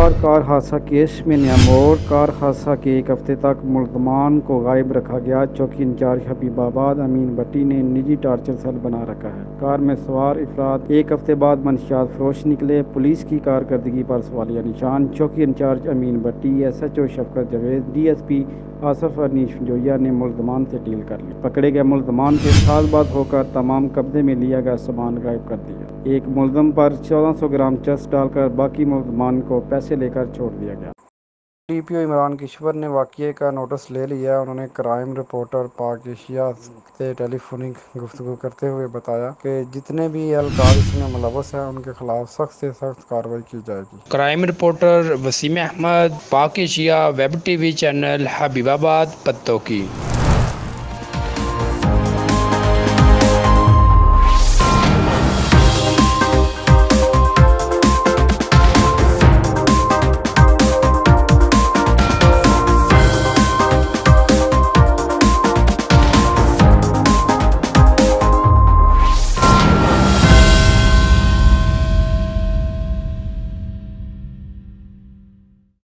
Lahore car हादसा case में नया मोड़। कार हादसा के एक हफ्ते तक मुलजमान को गायब रखा गया। चौकी इंचार्ज हबीबाबाद अमीन भट्टी ने निजी टार्चर सेल बना रखा है। कार में सवार अफराद एक हफ्ते बाद मंशियात फरोश निकले। पुलिस की कारकर्दगी पर सवालिया निशान। चौकी इंचार्ज अमीन भट्टी, SHO शफकत जावेद, DSP आसफ अनीश जोया ने मुलजमान से डील कर ली। पकड़े गए मुलजमान के सालबाद होकर तमाम कब्जे में लिया गया सामान गायब कर दिया। एक मुलजम पर 1400 ग्राम चरस डालकर बाकी मुलजमान को पैसे लेकर छोड़ दिया गया। DPO इमरान किश्वर ने वाक़ये का नोटिस ले लिया। उन्होंने क्राइम रिपोर्टर पाक एशिया से टेलीफोनिक गुफ्तगू करते हुए बताया कि जितने भी एहलकार इसमें मुलव्वस हैं उनके खिलाफ सख्त से सख्त कार्रवाई की जाएगी। क्राइम रिपोर्टर वसीम अहमद, पाक Asia web TV channel, Habibabad, Pattoki.